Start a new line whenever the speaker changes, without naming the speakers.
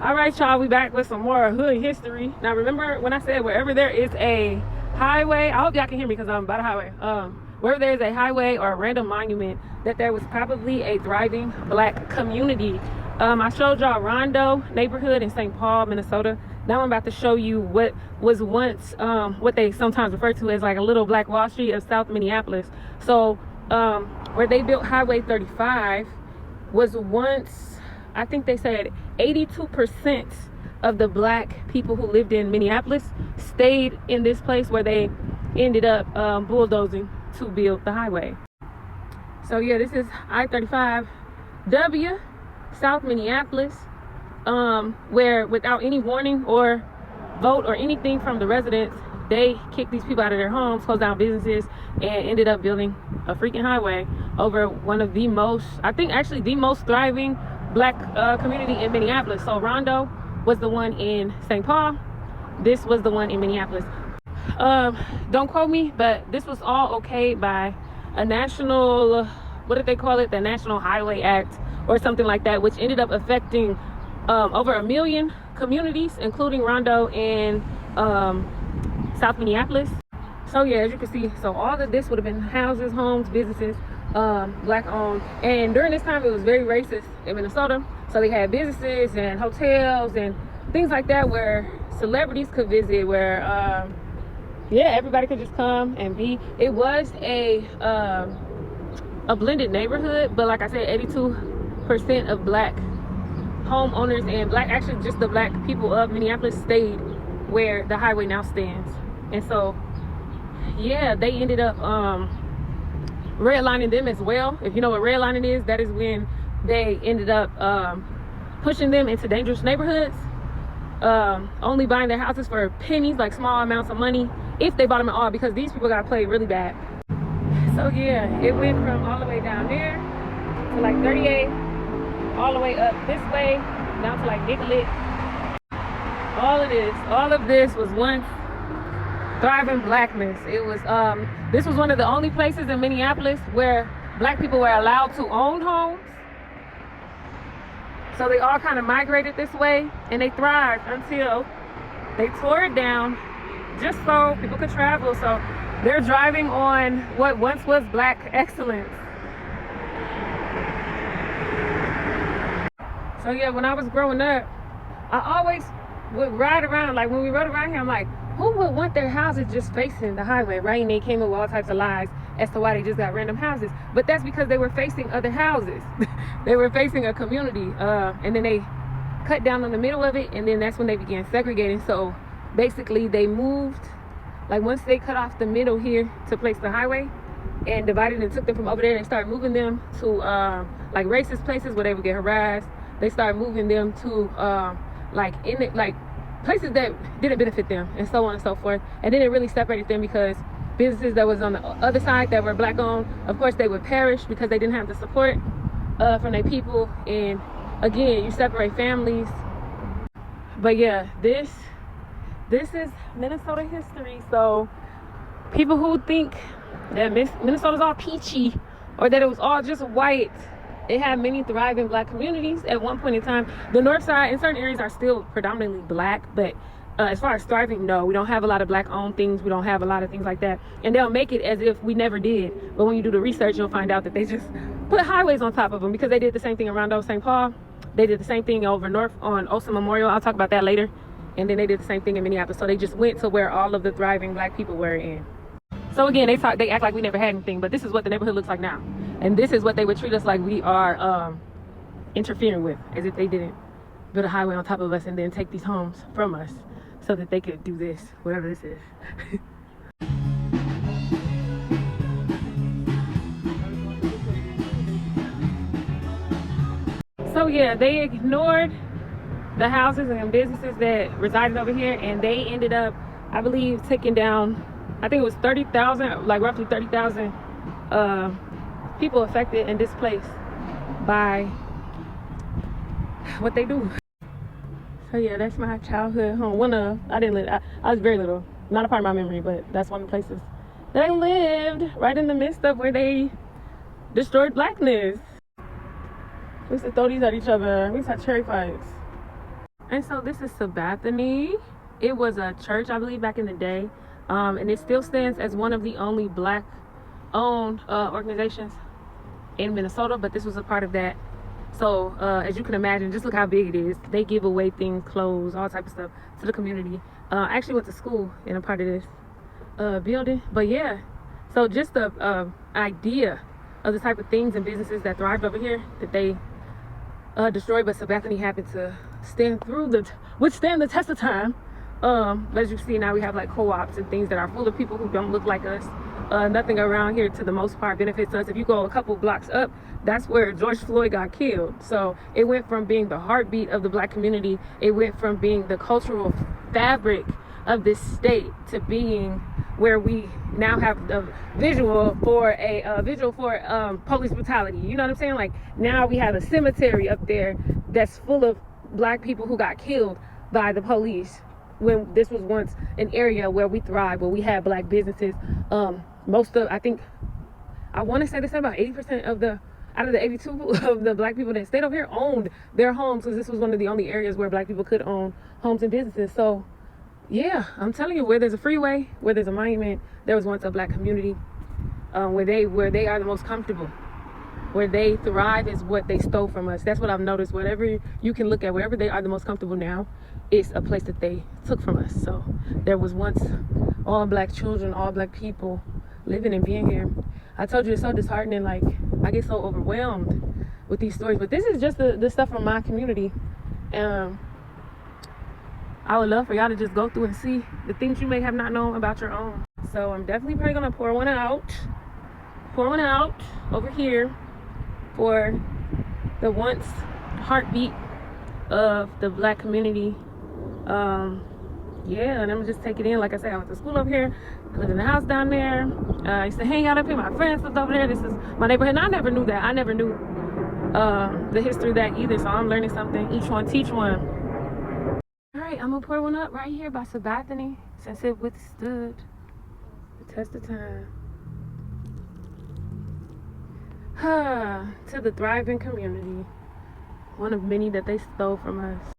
All right, y'all, we back with some more hood history. Now, remember when I said wherever there is a highway, I hope y'all can hear me because I'm by the highway. Wherever there is a highway or a random monument, that there was probably a thriving black community. I showed y'all Rondo neighborhood in St. Paul, Minnesota. Now I'm about to show you what was once what they sometimes refer to as like a little black Wall Street of South Minneapolis. So where they built Highway 35 was once, I think they said 82% of the black people who lived in Minneapolis stayed in this place where they ended up bulldozing to build the highway. So yeah, this is I-35W, South Minneapolis, where without any warning or vote or anything from the residents, they kicked these people out of their homes, closed down businesses, and ended up building a freaking highway over one of the most, I think actually the most thriving black community in Minneapolis. So Rondo was the one in St. Paul. This was the one in Minneapolis. Don't quote me, but this was all okayed by a national, what did they call it? The National Highway Act or something like that, which ended up affecting over 1 million communities, including Rondo and South Minneapolis. So yeah, as you can see, so all of this would have been houses, homes, businesses, black owned. And during this time, it was very racist in Minnesota. So they had businesses and hotels and things like that where celebrities could visit, where yeah, everybody could just come and be. It was a blended neighborhood, but like I said, 82% of black homeowners and black, actually just the black people of Minneapolis stayed where the highway now stands. And so yeah, they ended up redlining them as well. If you know what redlining is, that is when they ended up pushing them into dangerous neighborhoods, only buying their houses for pennies, like small amounts of money, if they bought them at all, because these people got played really bad. So yeah, it went from all the way down there to like 38, all the way up this way down to like Nicollet. All of this was once thriving blackness. It was this was one of the only places in Minneapolis where black people were allowed to own homes. So they all kind of migrated this way, and they thrived until they tore it down just so people could travel. So they're driving on what once was black excellence. So yeah, when I was growing up, I always would ride around, like when we rode around here, I'm like, who would want their houses just facing the highway, right? And they came up with all types of lies as to why they just got random houses. But that's because they were facing other houses. They were facing a community. And then they cut down on the middle of it, and then that's when they began segregating. So basically they moved, like once they cut off the middle here to place the highway and divided and took them from over there, they started moving them to like racist places where they would get harassed. They started moving them to like places that didn't benefit them, and so on and so forth. And then it really separated them, because businesses that was on the other side that were black owned, of course they would perish because they didn't have the support from their people. And again, you separate families. But yeah, this is Minnesota history. So people who think that Minnesota's all peachy or that it was all just white, it had many thriving black communities at one point in time. The north side in certain areas are still predominantly black, but as far as thriving, no, we don't have a lot of black owned things. We don't have a lot of things like that. And they'll make it as if we never did. But when you do the research, you'll find out that they just put highways on top of them, because they did the same thing around St. Paul. They did the same thing over north on Olsen Memorial. I'll talk about that later. And then they did the same thing in Minneapolis. So they just went to where all of the thriving black people were in. So again, they act like we never had anything, but this is what the neighborhood looks like now. And this is what they would treat us like we are interfering with, as if they didn't build a highway on top of us and then take these homes from us so that they could do this, whatever this is. So yeah, they ignored the houses and businesses that resided over here, and they ended up, I believe, taking down, I think it was 30,000, like roughly 30,000 people affected and displaced by what they do. So yeah, that's my childhood home. I was very little, not a part of my memory, but that's one of the places that I lived, right in the midst of where they destroyed blackness. We used to throw these at each other. We used to have cherry fights. And so this is Sabathani. It was a church, I believe, back in the day. And it still stands as one of the only black owned organizations in Minnesota, but this was a part of that. So as you can imagine, just look how big it is. They give away things, clothes, all type of stuff to the community. I actually went to school in a part of this building, but yeah. So just the idea of the type of things and businesses that thrived over here that they destroyed, but Sabathani happened to withstand the test of time. As you see now, we have like co-ops and things that are full of people who don't look like us. Nothing around here, to the most part, benefits us. If you go a couple blocks up, that's where George Floyd got killed. So it went from being the heartbeat of the black community, it went from being the cultural fabric of this state to being where we now have the visual for police brutality. You know what I'm saying? Like, now we have a cemetery up there that's full of black people who got killed by the police, when this was once an area where we thrived, where we had black businesses. I want to say they said about 80% out of the 82 of the black people that stayed over here owned their homes, because this was one of the only areas where black people could own homes and businesses. So yeah, I'm telling you, where there's a freeway, where there's a monument, there was once a black community. Where they are the most comfortable, where they thrive is what they stole from us. That's what I've noticed. Whatever you can look at, wherever they are the most comfortable now, is a place that they took from us. So there was once all black children, all black people living and being here. I told you, it's so disheartening. Like, I get so overwhelmed with these stories, but this is just the stuff from my community. I would love for y'all to just go through and see the things you may have not known about your own. So I'm definitely probably gonna pour one out over here for the once heartbeat of the black community. Yeah, and I'm gonna just take it in. Like I said, I went to school up here, I lived in the house down there. I used to hang out up here, my friends lived over there. This is my neighborhood, and I never knew that. I never knew the history of that either, so I'm learning something. Each one teach one. All right, I'm gonna pour one up right here by Sabathani, since it withstood the test of time. To the thriving community, one of many that they stole from us.